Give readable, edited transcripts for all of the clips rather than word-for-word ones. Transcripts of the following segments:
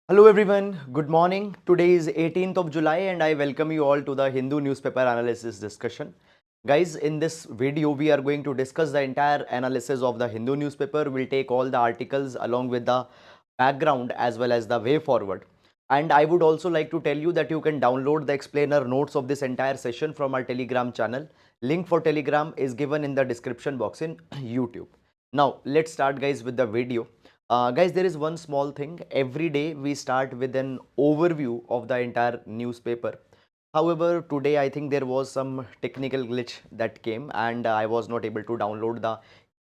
Hello everyone, good morning. Today is 18th of July and I welcome you all to the Hindu newspaper analysis discussion. Guys, in this video we are going to discuss the entire analysis of the Hindu newspaper. We'll take all the articles along with the background as well as the way forward. And I would also like to tell you that you can download the explainer notes of this entire session from our Telegram channel. Link for Telegram is given in the description box in YouTube. Now let's start guys with the video. Guys, there is one small thing. Every day we start with an overview of the entire newspaper. However, today I think there was some technical glitch that came and I was not able to download the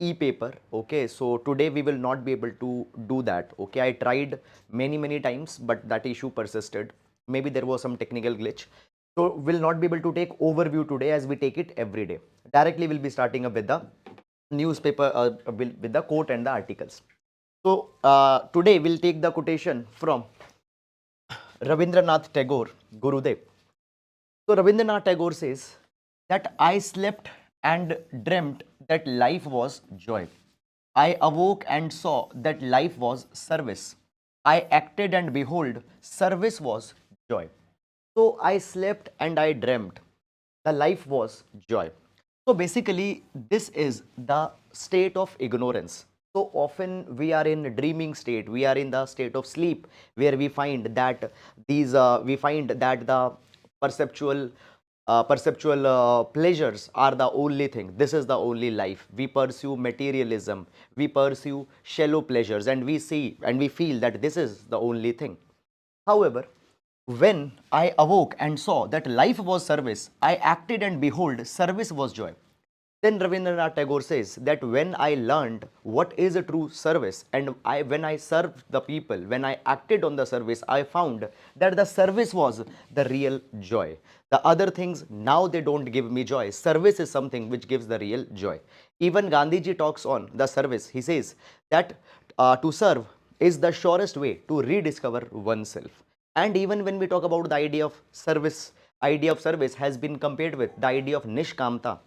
e-paper. Okay, so today we will not be able to do that. Okay, I tried many times, but that issue persisted. Maybe there was some technical glitch. So we'll not be able to take overview today as we take it every day. Directly we'll be starting up with the newspaper with the quote and the articles. So today we'll take the quotation from Rabindranath Tagore, Gurudev. So Rabindranath Tagore says that I slept and dreamt that life was joy. I awoke and saw that life was service. I acted and behold, service was joy. So I slept and I dreamt. The life was joy. So basically, this is the state of ignorance. So often we are in a dreaming state. We are in the state of sleep, where we find that the perceptual pleasures are the only thing. This is the only life. We pursue materialism. We pursue shallow pleasures, and we see and we feel that this is the only thing. However, when I awoke and saw that life was service, I acted and behold, service was joy. Then Rabindranath Tagore says that when I learned what is a true service and when I served the people, when I acted on the service, I found that the service was the real joy. The other things now they don't give me joy. Service is something which gives the real joy. Even Gandhiji talks on the service. He says that to serve is the surest way to rediscover oneself. And even when we talk about the idea of service has been compared with the idea of nishkamta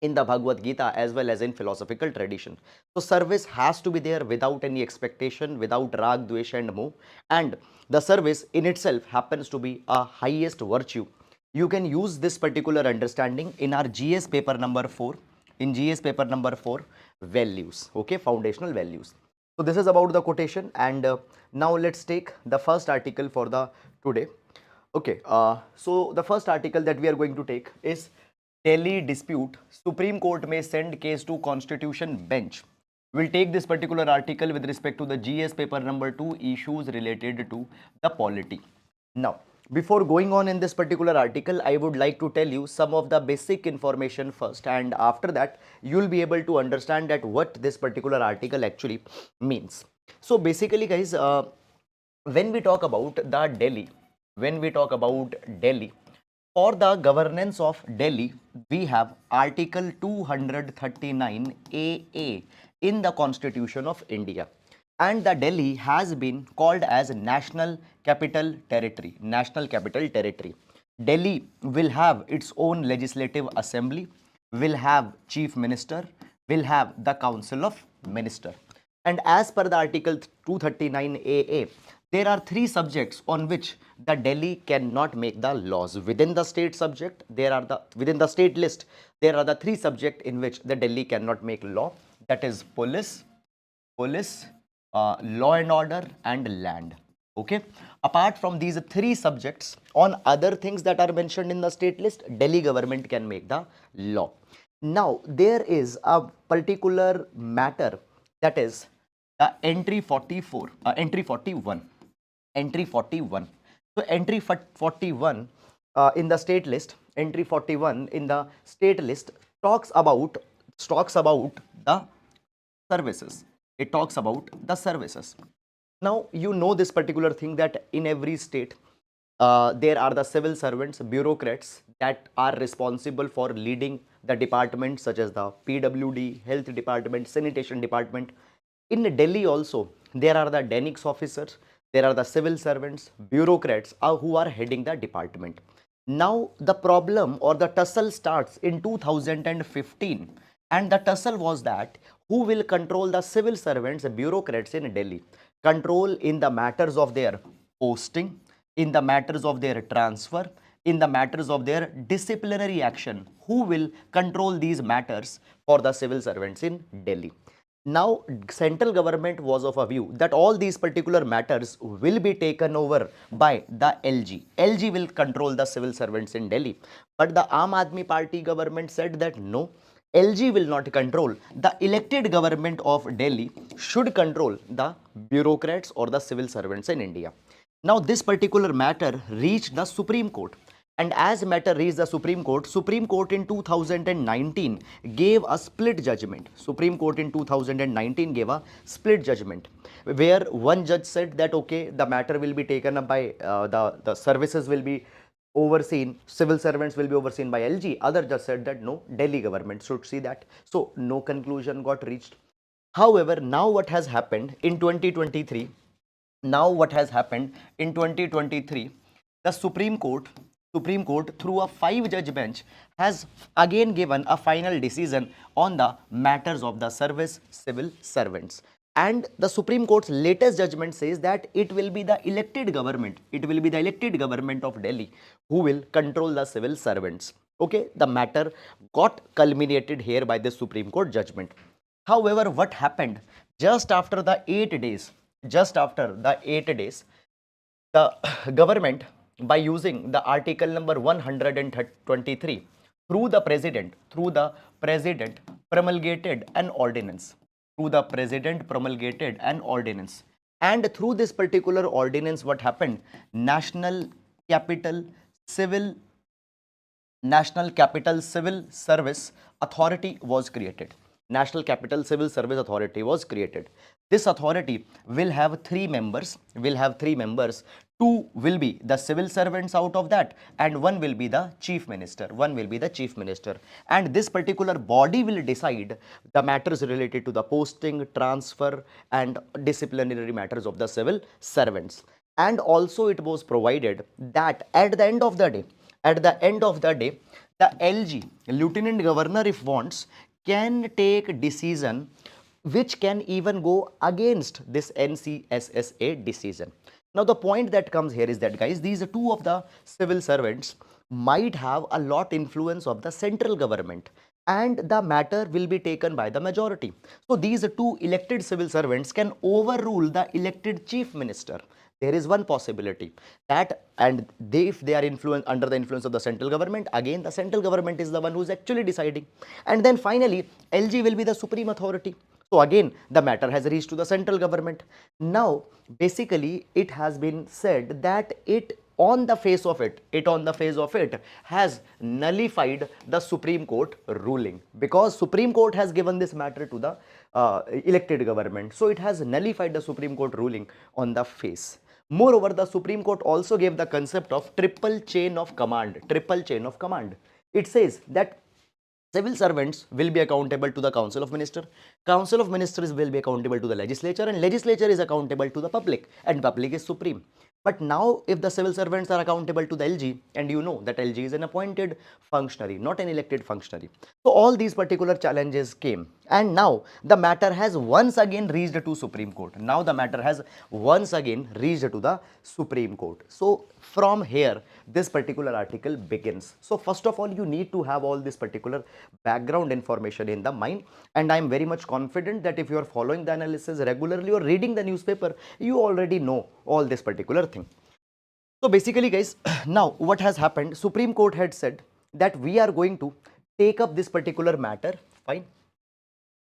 in the Bhagavad Gita as well as in philosophical tradition. So service has to be there without any expectation, without rag, dvesha and moh, and the service in itself happens to be a highest virtue. You can use this particular understanding in our GS paper number 4, in GS paper number 4, values, okay, foundational values. So this is about the quotation, and now let's take the first article for the today. Okay, so the first article that we are going to take is Delhi dispute, Supreme Court may send case to Constitution bench. We'll take this particular article with respect to the GS paper number 2, issues related to the polity. Now, before going on in this particular article, I would like to tell you some of the basic information first, and after that you'll be able to understand that what this particular article actually means. So basically guys, when we talk about the Delhi, when we talk about Delhi, for the governance of Delhi, we have Article 239 AA in the Constitution of India. And the Delhi has been called as National Capital Territory. National Capital Territory. Delhi will have its own legislative assembly, will have chief minister, will have the council of minister. And as per the Article 239 AA, there are three subjects on which the Delhi cannot make the laws. Within the state subject, within the state list, there are the three subjects in which the Delhi cannot make law. That is police, law and order, and land. Okay. Apart from these three subjects, on other things that are mentioned in the state list, Delhi government can make the law. Now, there is a particular matter, that is the entry 41. Entry 41. So entry 41 in the state list, entry 41 in the state list talks about the services. It talks about the services. Now you know this particular thing, that in every state there are the civil servants, bureaucrats that are responsible for leading the departments such as the PWD, health department, sanitation department. In Delhi also, there are the Denics officers, there are the civil servants, bureaucrats who are heading the department. Now, the problem or the tussle starts in 2015, and the tussle was that who will control the civil servants, bureaucrats in Delhi, control in the matters of their posting, in the matters of their transfer, in the matters of their disciplinary action. Who will control these matters for the civil servants in Delhi? Now, central government was of a view that all these particular matters will be taken over by the LG. LG will control the civil servants in Delhi. But the Aam Aadmi Party government said that no, LG will not control. The elected government of Delhi should control the bureaucrats or the civil servants in India. Now, this particular matter reached the Supreme Court. And as matter reached the Supreme Court in 2019 gave a split judgment. Supreme Court in 2019 gave a split judgment where one judge said that okay, the matter will be taken up by the services will be overseen, civil servants will be overseen by LG. Other judge said that no, Delhi government should see that. So no conclusion got reached. However, now what has happened in 2023? Now what has happened in 2023? The Supreme Court through a 5-judge bench has again given a final decision on the matters of the service civil servants. And the Supreme Court's latest judgment says that it will be the elected government, of Delhi who will control the civil servants. Okay, the matter got culminated here by the Supreme Court judgment. However, what happened just after the 8 days? The government, by using the article number 123, through the president promulgated an ordinance. And through this particular ordinance, what happened? National Capital Civil Service Authority was created. National Capital Civil Service Authority was created. This authority will have 3 members. Two will be the civil servants out of that, and one will be the chief minister. And this particular body will decide the matters related to the posting, transfer, and disciplinary matters of the civil servants. And also it was provided that at the end of the day, the LG, Lieutenant Governor, if wants, can take decision which can even go against this NCSSA decision. Now, the point that comes here is that, guys, these 2 of the civil servants might have a lot influence of the central government, and the matter will be taken by the majority. So, these 2 elected civil servants can overrule the elected chief minister. There is one possibility that, and if they are under the influence of the central government, again the central government is the one who is actually deciding. And then finally, LG will be the supreme authority. So again, the matter has reached to the central government. Now, basically, it has been said that it on the face of it has nullified the Supreme Court ruling, because Supreme Court has given this matter to the elected government. So it has nullified the Supreme Court ruling on the face. Moreover, the Supreme Court also gave the concept of triple chain of command. It says that civil servants will be accountable to the Council of Ministers. Council of Ministers will be accountable to the legislature, and legislature is accountable to the public, and public is supreme. But now, if the civil servants are accountable to the LG, and you know that LG is an appointed functionary, not an elected functionary. So all these particular challenges came, and now the matter has once again reached to Supreme Court. So from here, this particular article begins. So first of all, you need to have all this particular background information in the mind, and I am very much confident that if you are following the analysis regularly or reading the newspaper, you already know all this particular thing. So basically, guys, now what has happened? Supreme Court had said that we are going to take up this particular matter. Fine.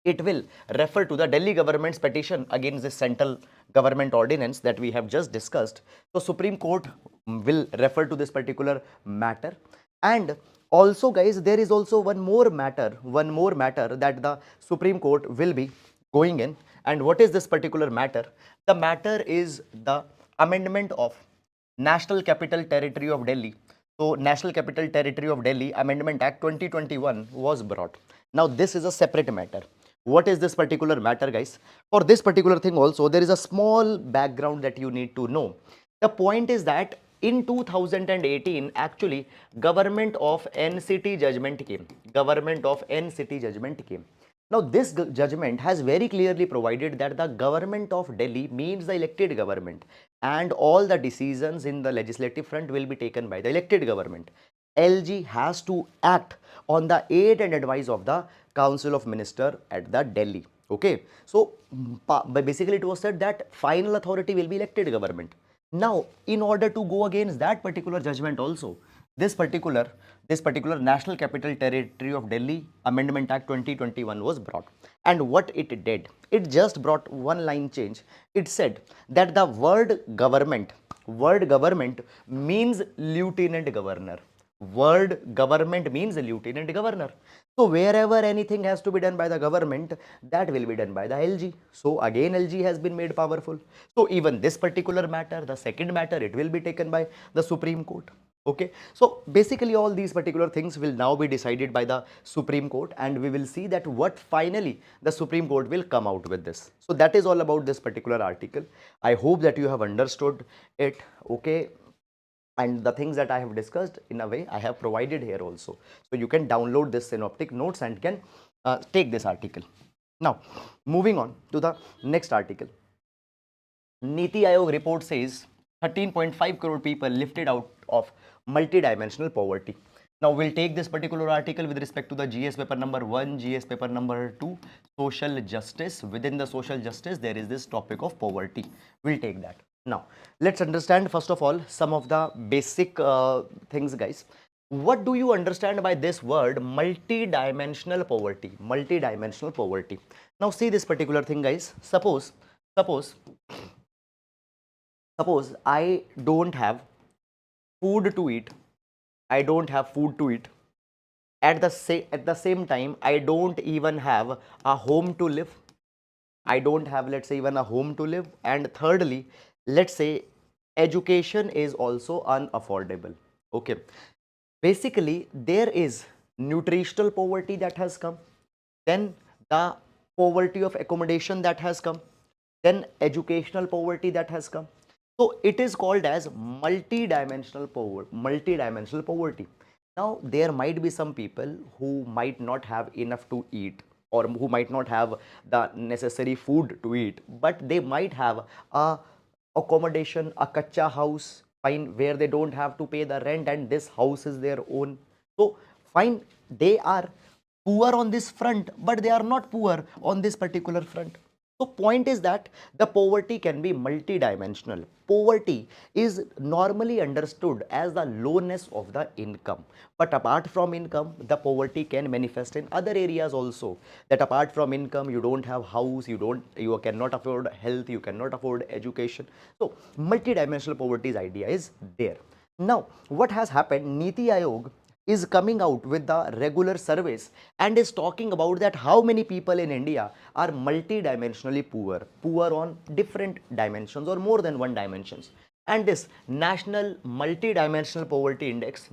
It will refer to the Delhi government's petition against the central government ordinance that we have just discussed. So Supreme Court will refer to this particular matter. And also, guys, there is also one more matter that the Supreme Court will be going in. And what is this particular matter? The matter is the amendment of National Capital Territory of Delhi. So National Capital Territory of Delhi Amendment Act 2021 was brought. Now this is a separate matter. What is this particular matter, guys? For this particular thing also, there is a small background that you need to know. The point is that in 2018, actually, Government of NCT judgment came. Now, this judgment has very clearly provided that the government of Delhi means the elected government, and all the decisions in the legislative front will be taken by the elected government. LG has to act on the aid and advice of the Council of Minister at the Delhi. Okay, so basically it was said that final authority will be elected government. Now, in order to go against that particular judgment also, this particular National Capital Territory of Delhi Amendment Act 2021 was brought. And what it did, it just brought one line change. It said that the word government means lieutenant governor. Word government means lieutenant governor. So wherever anything has to be done by the government, that will be done by the LG. So again LG has been made powerful. So even this particular matter, the second matter, it will be taken by the Supreme Court. Okay, so basically all these particular things will now be decided by the Supreme Court, and we will see that what finally the Supreme Court will come out with this. So that is all about this particular article. I hope that you have understood it. Okay, and the things that I have discussed in a way I have provided here also. So you can download this synoptic notes and can take this article. Now moving on to the next article. Niti Aayog report says 13.5 crore people lifted out of multidimensional poverty. Now we'll take this particular article with respect to the GS paper number 1, GS paper number 2, social justice. Within the social justice, there is this topic of poverty. We'll take that. Now, let's understand first of all some of the basic things, guys. What do you understand by this word multidimensional poverty? Multidimensional poverty. Now see this particular thing, guys. Suppose I don't have food to eat. I don't have food to eat. At the same time, I don't even have a home to live. I don't have, let's say, even a home to live. And thirdly, let's say education is also unaffordable. Okay. Basically, there is nutritional poverty that has come. Then the poverty of accommodation that has come. Then educational poverty that has come. So it is called as multidimensional poverty. Now there might be some people who might not have enough to eat, or who might not have the necessary food to eat, but they might have a accommodation, a kacha house, fine, where they don't have to pay the rent and this house is their own. So fine, they are poor on this front, but they are not poor on this particular front. So point is that the poverty can be multidimensional. Poverty is normally understood as the lowness of the income. But apart from income, the poverty can manifest in other areas also. That apart from income, you don't have house, you cannot afford health, you cannot afford education. So multidimensional poverty's idea is there. Now, what has happened? Niti Aayog is coming out with the regular surveys and is talking about that how many people in India are multidimensionally poor on different dimensions or more than one dimensions. And this National Multidimensional Poverty Index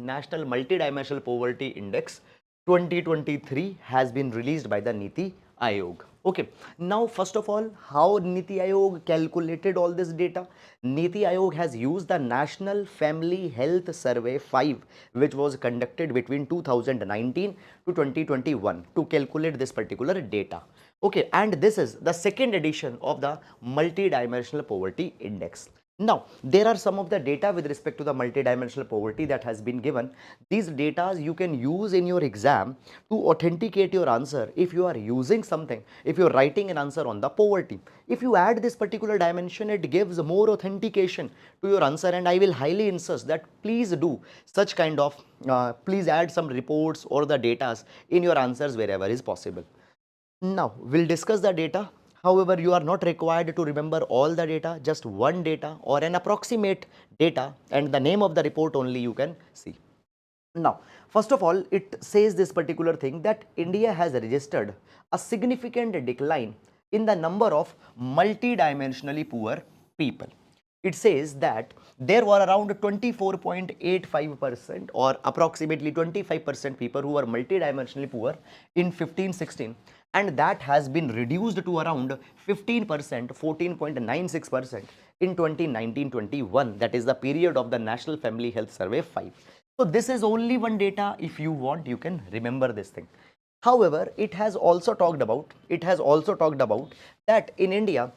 2023 has been released by the Niti Aayog. Okay, now first of all, how Niti Aayog calculated all this data? Niti Aayog has used the National Family Health Survey 5, which was conducted between 2019 to 2021 to calculate this particular data. Okay, and this is the second edition of the Multidimensional Poverty Index. Now, there are some of the data with respect to the multidimensional poverty that has been given. These data you can use in your exam to authenticate your answer if you are using something, if you are writing an answer on the poverty. If you add this particular dimension, it gives more authentication to your answer, and I will highly insist that please do such kind of, please add some reports or the data in your answers wherever is possible. Now, we'll discuss the data. However, you are not required to remember all the data, just one data or an approximate data, and the name of the report only you can see. Now, first of all, it says this particular thing that India has registered a significant decline in the number of multidimensionally poor people. It says that there were around 24.85% or approximately 25% people who were multidimensionally poor in 15-16, and that has been reduced to around 15%, 14.96% in 2019-21. That is the period of the National Family Health Survey 5. So this is only one data. If you want, you can remember this thing. However, it has also talked about that in India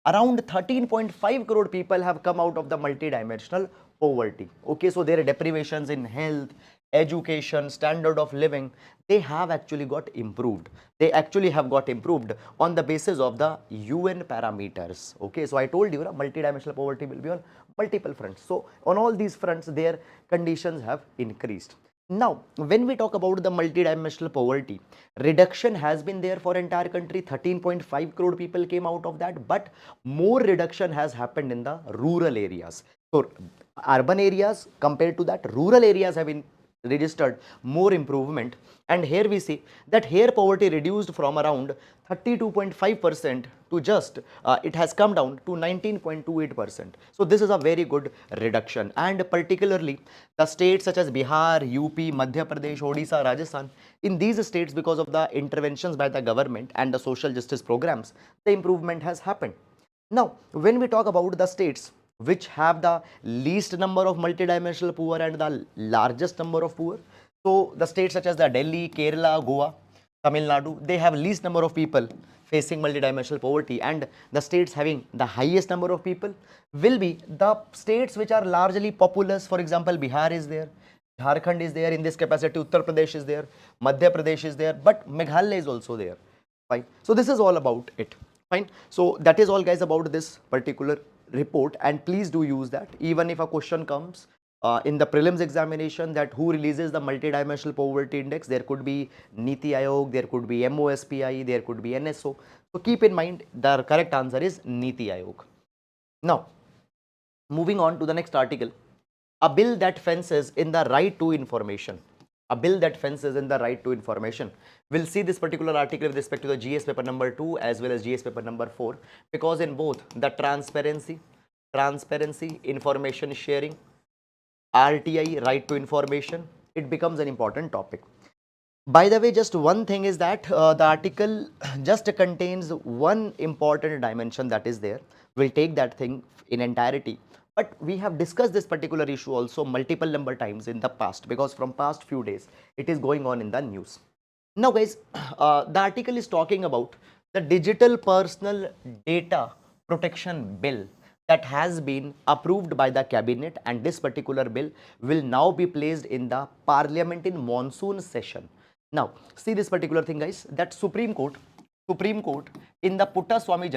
Around 13.5 crore people have come out of the multidimensional poverty. Okay, so their deprivations in health, education, standard of living, they have actually got improved. They actually have got improved on the basis of the UN parameters. Okay, so I told you, multidimensional poverty will be on multiple fronts. So on all these fronts, their conditions have increased. Now, when we talk about the multidimensional poverty, reduction has been there for entire country. 13.5 crore people came out of that, but more reduction has happened in the rural areas. So, urban areas compared to that, rural areas have been registered more improvement, and here we see that here poverty reduced from around 32.5% to just it has come down to 19.28%. So this is a very good reduction, and particularly the states such as Bihar, UP, Madhya Pradesh, Odisha, Rajasthan, in these states, because of the interventions by the government and the social justice programs, the improvement has happened. Now, when we talk about the states which have the least number of multidimensional poor and the largest number of poor, so the states such as the Delhi, Kerala, Goa, Tamil Nadu, they have least number of people facing multidimensional poverty, and the states having the highest number of people will be the states which are largely populous. For example, Bihar is there, Jharkhand is there in this capacity, Uttar Pradesh is there, Madhya Pradesh is there, but Meghalaya is also there. Fine. So this is all about it. Fine. So that is all, guys, about this particular report, and please do use that. Even if a question comes in the prelims examination that who releases the multidimensional poverty index, there could be Niti Aayog, there could be MOSPI, there could be NSO. So keep in mind the correct answer is Niti Aayog. Now, moving on to the next article, a bill that fences in the right to information. A bill that fences in the right to information. We'll see this particular article with respect to the GS paper number 2 as well as GS paper number 4, because in both the transparency, information sharing, RTI, right to information, it becomes an important topic. By the way, just one thing is that the article just contains one important dimension that is there. We'll take that thing in entirety. But we have discussed this particular issue also multiple number times in the past, because from past few days it is going on in the news. Now, guys, the article is talking about the digital personal data protection bill that has been approved by the cabinet, and this particular bill will now be placed in the parliament in monsoon session. Now, see this particular thing, guys, that Supreme Court in the Puttaswamy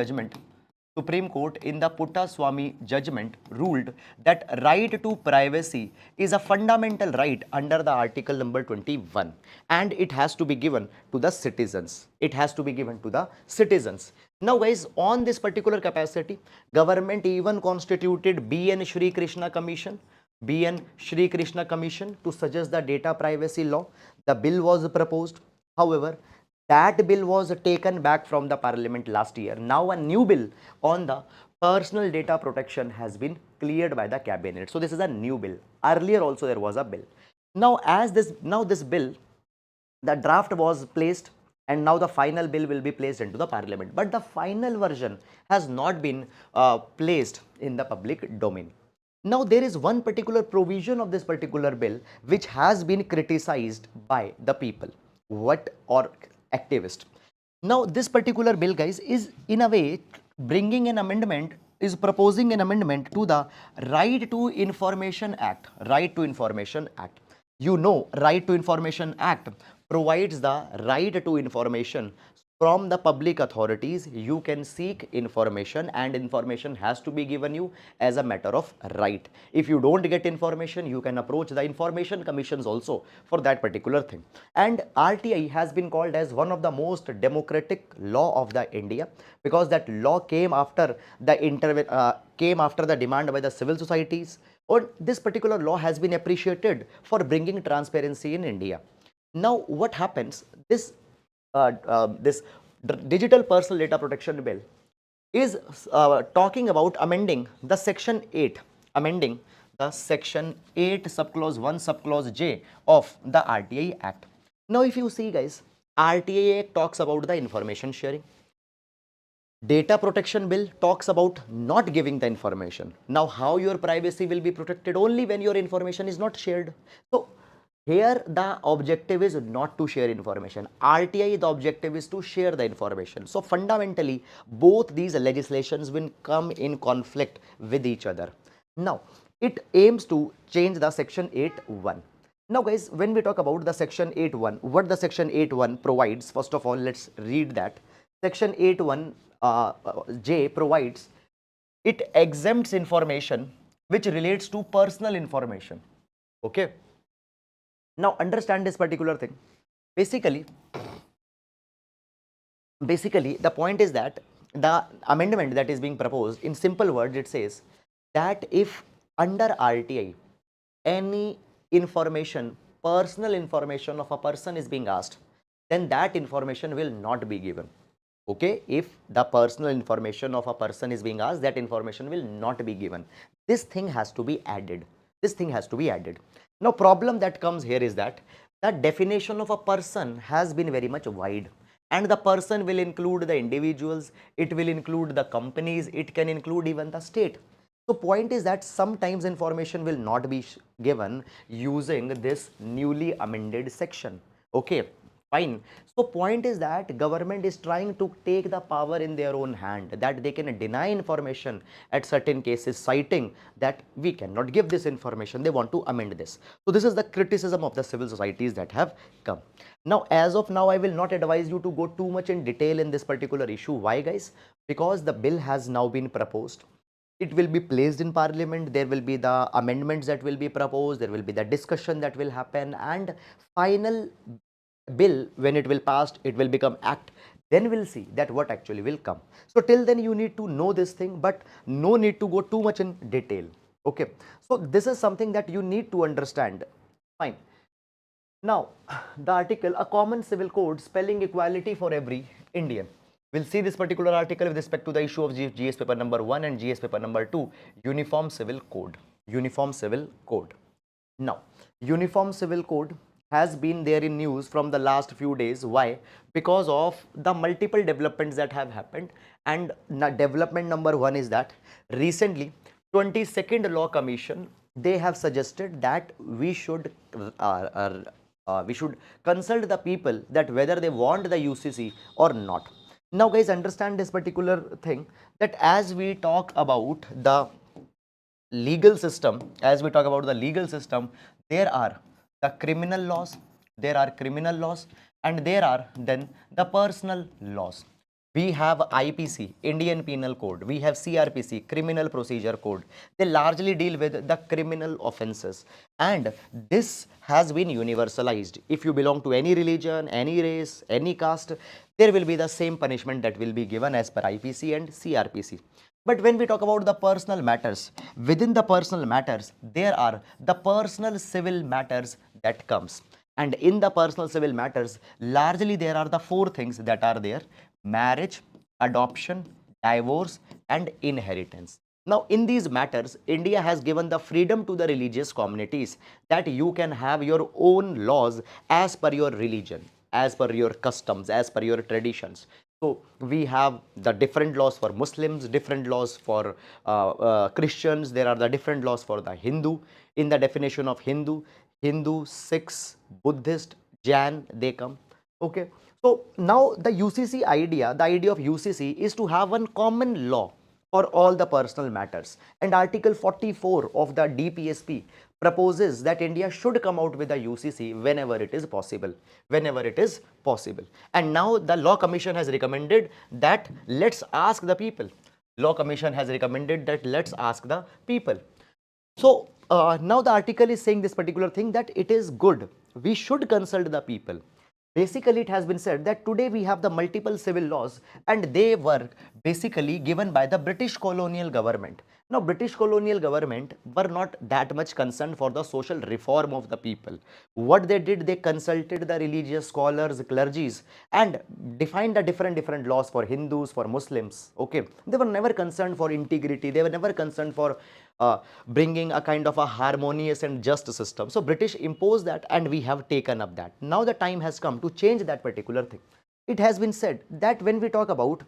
judgment, ruled that right to privacy is a fundamental right under the article number 21, and it has to be given to the citizens. Now, guys, on this particular capacity, government even constituted B.N. Shri Krishna Commission to suggest the data privacy law. The bill was proposed. However, that bill was taken back from the parliament last year. Now a new bill on the personal data protection has been cleared by the cabinet. So this is a new bill. Earlier also there was a bill. Now this bill, the draft was placed, and now the final bill will be placed into the parliament. But the final version has not been placed in the public domain. Now there is one particular provision of this particular bill which has been criticized by the people. What? Or activist. Now this particular bill, guys, is in a way proposing an amendment to the Right to Information Act. Right to Information Act. You know, Right to Information Act provides the right to information from the public authorities. You can seek information, and information has to be given you as a matter of right. If you don't get information, you can approach the information commissions also for that particular thing. And RTI has been called as one of the most democratic law of the India, because that law came after the demand by the civil societies, or this particular law has been appreciated for bringing transparency in India. Now what happens, this digital personal data protection bill is talking about amending the section 8 subclause 1 subclause J of the RTI Act. Now if you see, guys, RTI Act talks about the information sharing. Data protection bill talks about not giving the information. Now how your privacy will be protected? Only when your information is not shared. So Here the objective is not to share information. RTI, the objective is to share the information. So fundamentally both these legislations will come in conflict with each other. Now it aims to change the section 8.1. Now guys, when we talk about the section 8.1, what the section 8.1 provides, first of all let's read that. Section 8.1 J provides, it exempts information which relates to personal information. Okay, now understand this particular thing. Basically the point is that the amendment that is being proposed, in simple words it says that if under RTI any information, personal information of a person is being asked, then that information will not be given. Okay, if the personal information of a person is being asked, that information will not be given. This thing has to be added. This thing has to be added. Now problem that comes here is that the definition of a person has been very much wide, and the person will include the individuals, it will include the companies, it can include even the state. So point is that sometimes information will not be given using this newly amended section. Okay, fine. So point is that government is trying to take the power in their own hand, that they can deny information at certain cases, citing that we cannot give this information. They want to amend this. So this is the criticism of the civil societies that have come. Now as of now I will not advise you to go too much in detail in this particular issue. Why guys? Because the bill has now been proposed, it will be placed in parliament, there will be the amendments that will be proposed, there will be the discussion that will happen, and final bill, when it will pass, it will become act, then we'll see that what actually will come. So till then you need to know this thing, but no need to go too much in detail. Okay, so this is something that you need to understand. Fine. Now the article, a common civil code spelling equality for every Indian. We'll see this particular article with respect to the issue of GS paper number 1 and GS paper number 2, Uniform Civil Code. Uniform Civil Code. Now, Uniform Civil Code has been there in news from the last few days. Why? Because of the multiple developments that have happened. And development number 1 is that recently 22nd Law Commission, they have suggested that we should consult the people that whether they want the UCC or not. Now guys, understand this particular thing, that as we talk about the legal system, there are the criminal laws, and there are then the personal laws. We have IPC, Indian Penal Code, we have CRPC, Criminal Procedure Code. They largely deal with the criminal offenses, and this has been universalized. If you belong to any religion, any race, any caste, there will be the same punishment that will be given as per IPC and CRPC. But when we talk about the personal matters, within the personal matters, there are the personal civil matters that comes. And in the personal civil matters, largely there are the 4 things that are there: marriage, adoption, divorce, and inheritance. Now, in these matters, India has given the freedom to the religious communities that you can have your own laws as per your religion, as per your customs, as per your traditions. So we have the different laws for Muslims, different laws for Christians. There are the different laws for the Hindu. In the definition of Hindu, Sikhs, Buddhist, Jain, they come. Okay. So now the UCC idea, the idea of UCC is to have one common law for all the personal matters. And Article 44 of the DPSP proposes that India should come out with a UCC whenever it is possible, And now the Law Commission has recommended that let's ask the people. So now the article is saying this particular thing, that it is good, we should consult the people. Basically, it has been said that today we have the multiple civil laws, and they were basically given by the British colonial government. Now, British colonial government were not that much concerned for the social reform of the people. What they did, they consulted the religious scholars, clergies, and defined the different laws for Hindus, for Muslims. Okay, they were never concerned for integrity. They were never concerned for bringing a kind of a harmonious and just system. So British imposed that, and we have taken up that. Now the time has come to change that particular thing. It has been said that when we talk about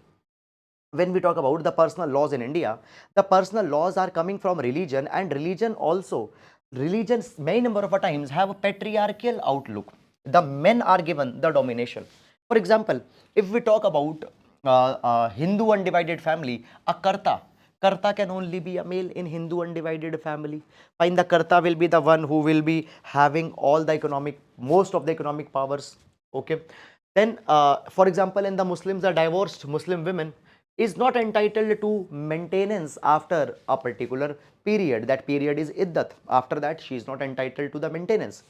the personal laws in India, the personal laws are coming from religion, and religion also religions many number of times have a patriarchal outlook. The men are given the domination. For example, if we talk about Hindu undivided family, a karta can only be a male in Hindu undivided family. Fine, the karta will be the one who will be having all the most of the economic powers. Okay. Then, for example, in the Muslims, the divorced Muslim women is not entitled to maintenance after a particular period. That period is iddat. After that, she is not entitled to the maintenance.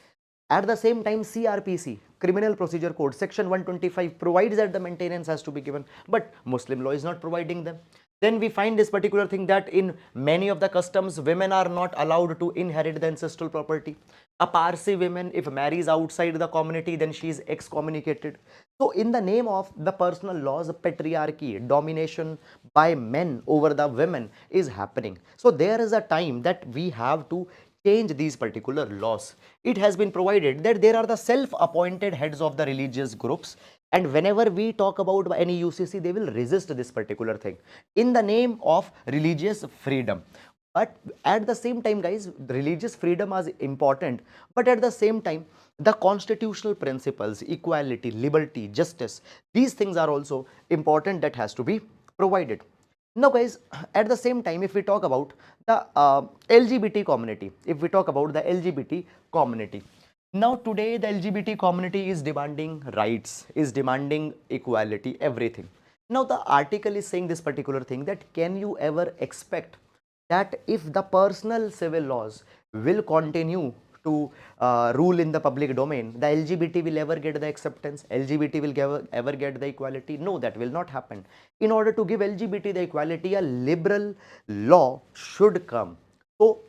At the same time, CRPC, Criminal Procedure Code, Section 125 provides that the maintenance has to be given, but Muslim law is not providing them. Then we find this particular thing that in many of the customs, women are not allowed to inherit the ancestral property. A Parsi woman, if marries outside the community, then she is excommunicated. So in the name of the personal laws, patriarchy, domination by men over the women is happening. So there is a time that we have to change these particular laws. It has been provided that there are the self-appointed heads of the religious groups, and whenever we talk about any UCC, they will resist this particular thing in the name of religious freedom. But at the same time, guys, religious freedom is important, but at the same time, the constitutional principles, equality, liberty, justice, these things are also important that has to be provided. Now, guys, at the same time, if we talk about the LGBT community, if we talk about the LGBT community, now today the LGBT community is demanding rights, is demanding equality, everything. Now the article is saying this particular thing, that can you ever expect that if the personal civil laws will continue to rule in the public domain, the LGBT will ever get the acceptance, LGBT will ever get the equality? No, that will not happen. In order to give LGBT the equality, a liberal law should come. So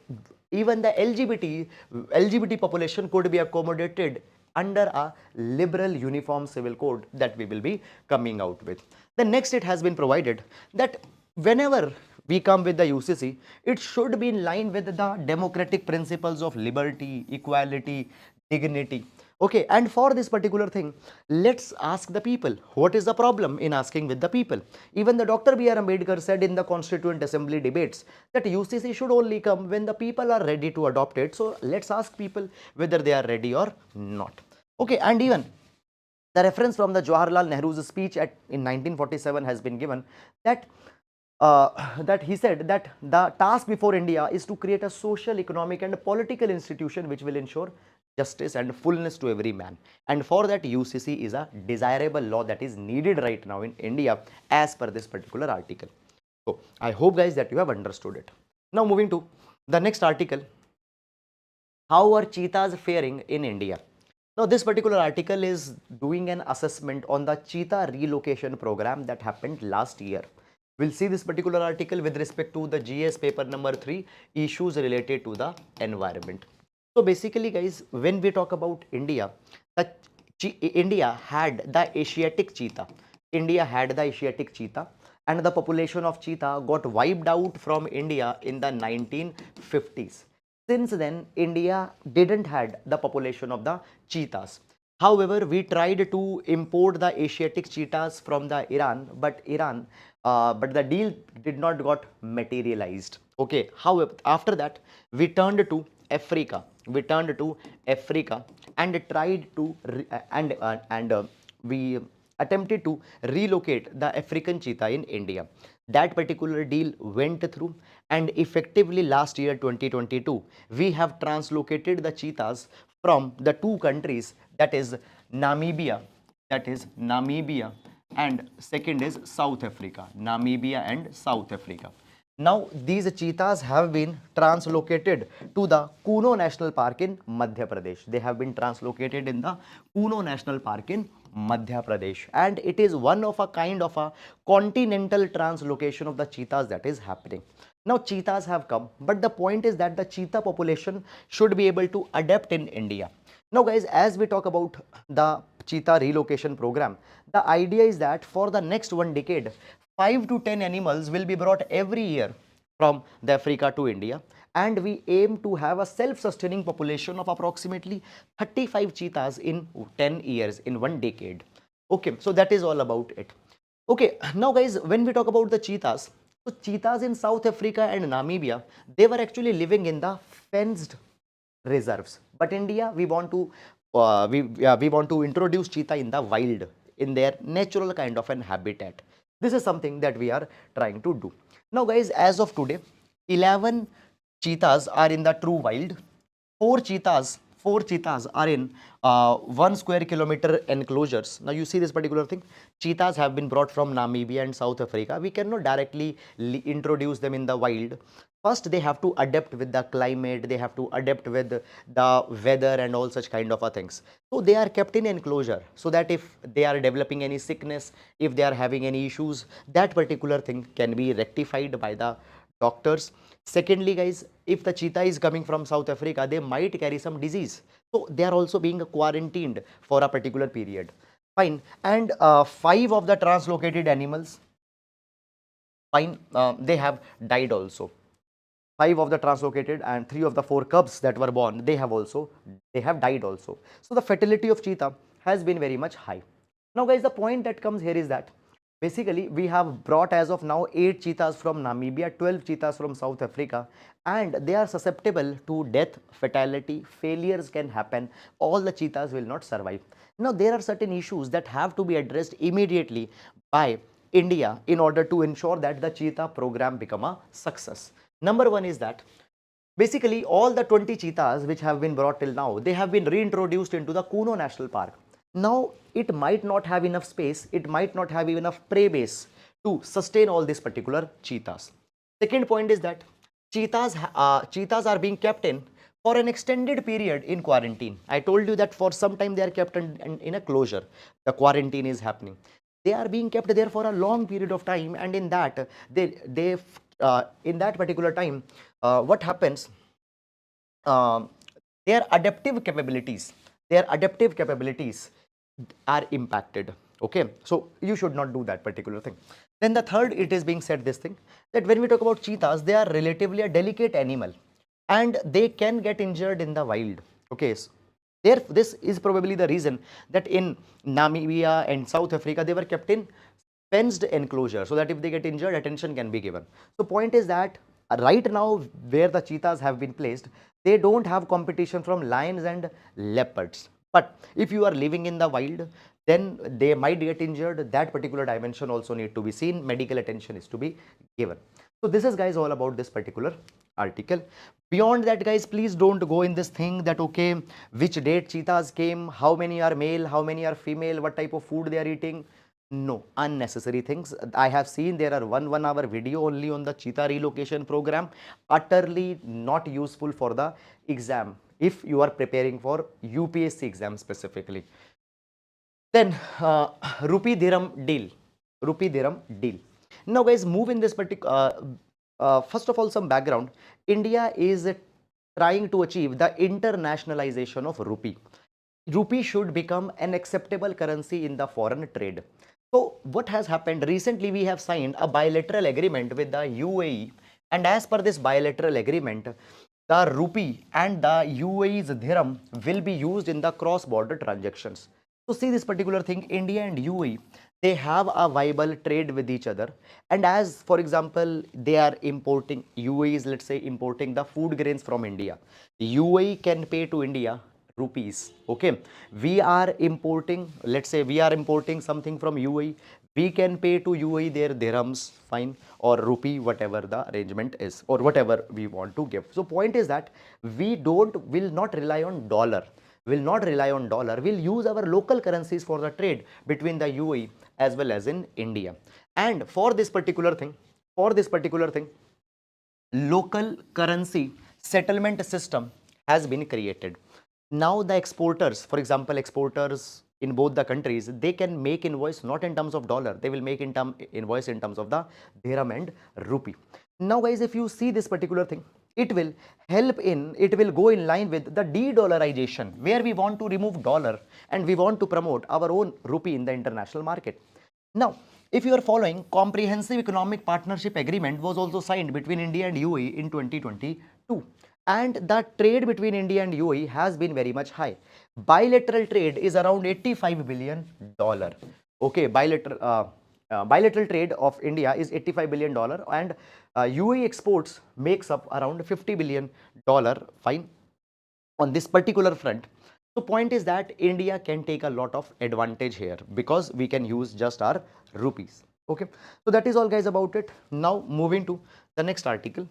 even the LGBT population could be accommodated under a liberal uniform civil code that we will be coming out with. The next, it has been provided that whenever we come with the UCC, it should be in line with the democratic principles of liberty, equality, dignity. Okay, and for this particular thing, let's ask the people. What is the problem in asking with the people? Even the Dr. B.R. Ambedkar said in the Constituent Assembly debates that UCC should only come when the people are ready to adopt it. So let's ask people whether they are ready or not. Okay, and even the reference from the Jawaharlal Nehru's speech in 1947 has been given that that he said that the task before India is to create a social, economic and political institution which will ensure justice and fullness to every man. And for that, UCC is a desirable law that is needed right now in India as per this particular article. So I hope, guys, that you have understood it. Now moving to the next article. How are cheetahs faring in India? Now this particular article is doing an assessment on the cheetah relocation program that happened last year. We'll see this particular article with respect to the GS paper number 3, issues related to the environment. So basically, guys, when we talk about India, India had the Asiatic cheetah. India had the Asiatic cheetah, and the population of cheetah got wiped out from India in the 1950s. Since then, India didn't had the population of the cheetahs. However, we tried to import the Asiatic cheetahs from the Iran, but the deal did not got materialized. Okay. However, after that, we turned to Africa. We turned to Africa and tried to we attempted to relocate the African cheetah in India. That particular deal went through, and effectively last year 2022, we have translocated the cheetahs from the two countries, that is Namibia, and second is South Africa, Namibia and South Africa. Now these cheetahs have been translocated to the Kuno National Park in Madhya Pradesh. They have been translocated in the Kuno National Park in Madhya Pradesh, and it is one of a kind of a continental translocation of the cheetahs that is happening. Now cheetahs have come, but the point is that the cheetah population should be able to adapt in India. Now guys, as we talk about the cheetah relocation program, the idea is that for the next 1 decade, 5 to 10 animals will be brought every year from the Africa to India, and we aim to have a self-sustaining population of approximately 35 cheetahs in 10 years, in 1 decade. Okay, so that is all about it. Okay, now guys, when we talk about the cheetahs, so cheetahs in South Africa and Namibia, they were actually living in the fenced reserves. But India, we want to we want to introduce cheetah in the wild, in their natural kind of an habitat. This is something that we are trying to do. Now guys, as of today, 11 cheetahs are in the true wild. Four cheetahs are in 1 square kilometer enclosures. Now you see this particular thing. Cheetahs have been brought from Namibia and South Africa. We cannot directly introduce them in the wild. First, they have to adapt with the climate. They have to adapt with the weather and all such kind of things. So they are kept in enclosure, so that if they are developing any sickness, if they are having any issues, that particular thing can be rectified by the doctors. Secondly, guys, if the cheetah is coming from South Africa, they might carry some disease. So they are also being quarantined for a particular period. Fine. And 5 of the translocated animals, fine, they have died also. 5 of the translocated and 3 of the 4 cubs that were born, they have died also. So the fertility of cheetah has been very much high. Now guys, the point that comes here is that basically we have brought as of now 8 cheetahs from Namibia, 12 cheetahs from South Africa, and they are susceptible to death, fatality, failures can happen. All the cheetahs will not survive. Now there are certain issues that have to be addressed immediately by India in order to ensure that the cheetah program become a success. Number one is that basically all the 20 cheetahs which have been brought till now, they have been reintroduced into the Kuno National Park. Now it might not have enough space, it might not have enough prey base to sustain all these particular cheetahs. Second point is that cheetahs are being kept in for an extended period in quarantine. I told you that for some time they are kept in a closure. The quarantine is happening. They are being kept there for a long period of time, and in that in that particular time, what happens? Their adaptive capabilities are impacted. Okay, so you should not do that particular thing. Then the third, it is being said this thing, that when we talk about cheetahs, they are relatively a delicate animal and they can get injured in the wild. Okay, so this is probably the reason that in Namibia and South Africa they were kept in fenced enclosure, so that if they get injured, attention can be given. So point is that right now where the cheetahs have been placed, they don't have competition from lions and leopards. But if you are living in the wild, then they might get injured. That particular dimension also need to be seen. Medical attention is to be given. So this is guys all about this particular article. Beyond that guys, please don't go in this thing that okay, which date cheetahs came, how many are male, how many are female, what type of food they are eating. No, unnecessary things. I have seen there are one hour video only on the cheetah relocation program, utterly not useful for the exam if you are preparing for UPSC exam specifically. Then rupee dirham deal. Now guys, move in this particular first of all, some background. India is trying to achieve the internationalization of rupee. Rupee should become an acceptable currency in the foreign trade. So what has happened recently, we have signed a bilateral agreement with the UAE, and as per this bilateral agreement, the rupee and the UAE's dirham will be used in the cross-border transactions. So see this particular thing, India and UAE, they have a viable trade with each other, and as for example they are importing, UAE is let's say importing the food grains from India, UAE can pay to India rupees. Okay, we are importing, let's say we are importing something from UAE, we can pay to UAE their dirhams, fine, or rupee, whatever the arrangement is, or whatever we want to give. So point is that we will not rely on dollar, we'll use our local currencies for the trade between the UAE as well as in India. And for this particular thing, local currency settlement system has been created. Now the exporters, for example, exporters in both the countries, they can make invoice not in terms of dollar, they will make invoice in terms of the dirham and rupee. Now guys, if you see this particular thing, it will go in line with the de-dollarization, where we want to remove dollar and we want to promote our own rupee in the international market. Now, if you are following, comprehensive economic partnership agreement was also signed between India and UAE in 2022. And the trade between India and UAE has been very much high. Bilateral trade is around $85 billion. Okay, bilateral trade of India is $85 billion, and UAE exports makes up around $50 billion, fine. on this particular front. So point is that India can take a lot of advantage here because we can use just our rupees. Okay, so that is all guys about it. Now moving to the next article.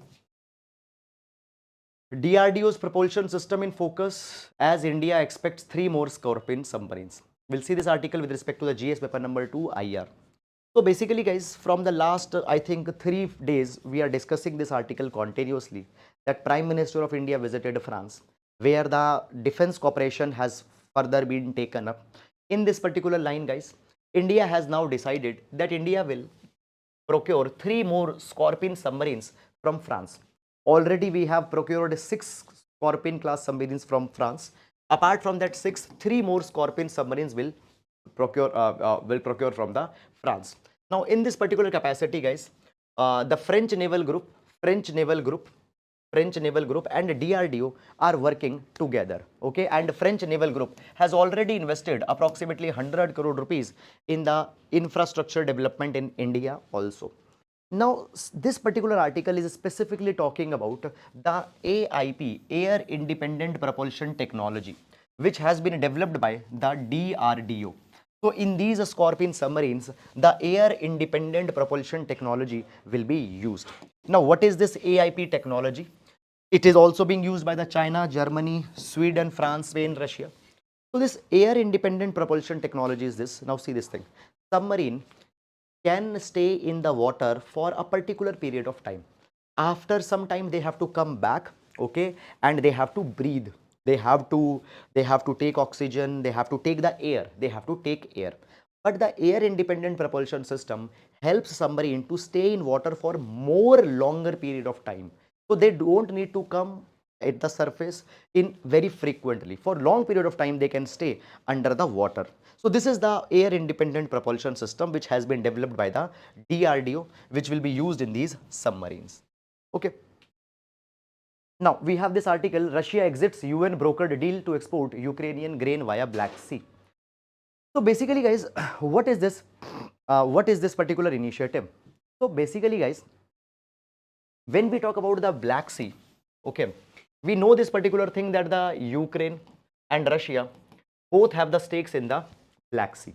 DRDO's propulsion system in focus as India expects 3 more Scorpion submarines. We'll see this article with respect to the GS paper number 2 IR. So basically guys, from the last I think 3 days we are discussing this article continuously, that Prime Minister of India visited France, where the defense cooperation has further been taken up. In this particular line guys, India has now decided that India will procure 3 more Scorpion submarines from France. Already we have procured 6 Scorpion class submarines from France. Apart from that 6, 3 more Scorpion submarines will procure from the France. Now in this particular capacity guys, the French Naval Group and DRDO are working together. Okay, and French Naval Group has already invested approximately 100 crore rupees in the infrastructure development in India also. Now this particular article is specifically talking about the AIP, Air Independent Propulsion Technology, which has been developed by the DRDO. So in these Scorpion submarines, the air independent propulsion technology will be used. Now what is this AIP technology? It is also being used by the China, Germany, Sweden, France, Spain, Russia. So this air independent propulsion technology is this. Now see this thing. Submarine can stay in the water for a particular period of time. After some time they have to come back, okay, and they have to breathe. They have to take oxygen, they have to take the air, they have to take air. But the air independent propulsion system helps submarine to stay in water for more longer period of time. So they don't need to come at the surface in very frequently. For long period of time they can stay under the water. So this is the air independent propulsion system which has been developed by the DRDO, which will be used in these submarines. Okay. Now we have this article, Russia exits UN brokered deal to export Ukrainian grain via Black Sea. So basically guys, what is this? What is this particular initiative? So basically guys, when we talk about the Black Sea, okay, we know this particular thing that the Ukraine and Russia both have the stakes in the Black Sea.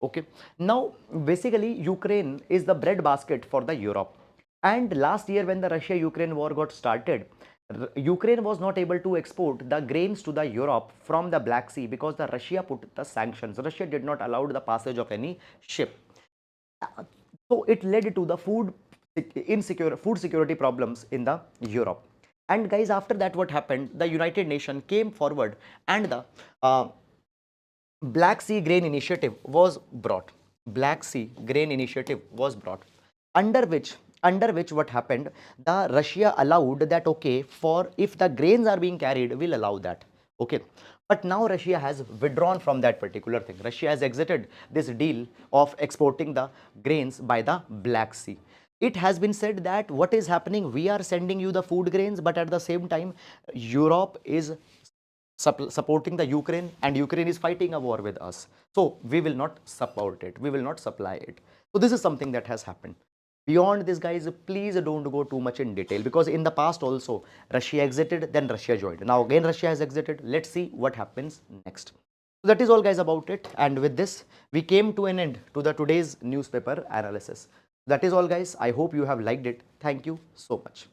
Okay. Now basically Ukraine is the breadbasket for the Europe. And last year when the Russia-Ukraine war got started, Ukraine was not able to export the grains to the Europe from the Black Sea because the Russia put the sanctions. Russia did not allow the passage of any ship. So it led to the food security problems in the Europe. And guys, after that what happened? The United Nations came forward and the Black Sea Grain Initiative was brought. Black Sea Grain Initiative was brought, under which what happened, the Russia allowed that, okay, for if the grains are being carried, we'll allow that. Okay. But now Russia has withdrawn from that particular thing. Russia has exited this deal of exporting the grains by the Black Sea. It has been said that what is happening, we are sending you the food grains, but at the same time, Europe is supporting the Ukraine and Ukraine is fighting a war with us. So we will not support it. We will not supply it. So this is something that has happened. Beyond this guys, please don't go too much in detail because in the past also Russia exited, then Russia joined. Now again Russia has exited. Let's see what happens next. So that is all guys about it. And with this, we came to an end to the today's newspaper analysis. That is all guys. I hope you have liked it. Thank you so much.